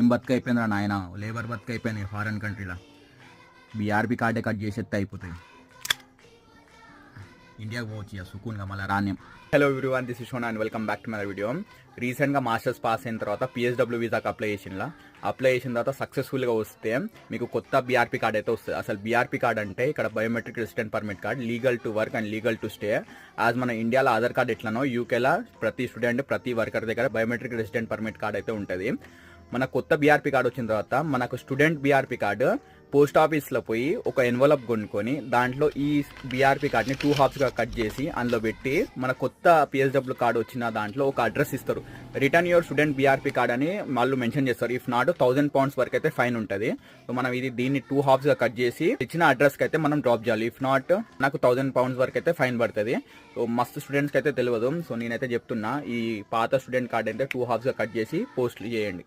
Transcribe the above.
ఏం బతుక అయిపోయిందిరా నాయన, లేబర్ బతుక అయిపోయింది ఫారెన్ కంట్రీలో. బీఆర్పీ కార్డే కట్ చేసేస్తే అయిపోతుంది. ఇండియాకి పోవచ్చు ఇక సుకూన్గా మళ్ళీ రాన్యం. Hello everyone, this is Shona and welcome back to my video. రీసెంట్గా మాస్టర్స్ పాస్ అయిన తర్వాత పిఎస్డబ్ల్యూ వీసాకి అప్లై చేసిన తర్వాత సక్సెస్ఫుల్గా వస్తే మీకు కొత్త బీఆర్పీ కార్డ్ అయితే వస్తుంది. అసలు బీఆర్పీ కార్డ్ అంటే ఇక్కడ biometric resident permit card, legal to work and legal to stay. As మన ఇండియాలో ఆధార్ కార్డ్ ఎట్లనో యూకేలో ప్రతి స్టూడెంట్ ప్రతి వర్కర్ దగ్గర బయోమెట్రిక్ రెసిడెంట్ పర్మిట్ కార్డ్ అయితే ఉంటుంది. మన కొత్త బీఆర్పీ కార్డ్ వచ్చిన తర్వాత మనకు స్టూడెంట్ బీఆర్పీ కార్డు పోస్ట్ ఆఫీస్లో పోయి ఒక ఎన్వలప్ కొనుక్కొని దాంట్లో ఈ బీఆర్పీ కార్డ్ని 2 హాఫ్స్గా కట్ చేసి అందులో పెట్టి మన కొత్త పిఎస్డబ్ల్యూ కార్డు వచ్చిన దాంట్లో ఒక అడ్రస్ ఇస్తారు. Return your student BRP card అని వాళ్ళు మెన్షన్ చేస్తారు. ఇఫ్ నాట్ 1000 pounds వరకు అయితే ఫైన్ ఉంటుంది. సో మనం దీన్ని 2 హాఫ్స్గా కట్ చేసి ఇచ్చిన అడ్రస్కి అయితే మనం డ్రాప్ చేయాలి. ఇఫ్ నాట్ నాకు 1000 pounds వరకు అయితే ఫైన్ పడుతుంది. సో మస్తు స్టూడెంట్స్కి అయితే తెలియదు. సో నేనైతే చెప్తున్నా, ఈ పాత స్టూడెంట్ కార్డ్ అయితే 2 హాఫ్స్గా కట్ చేసి పోస్ట్ చేయండి.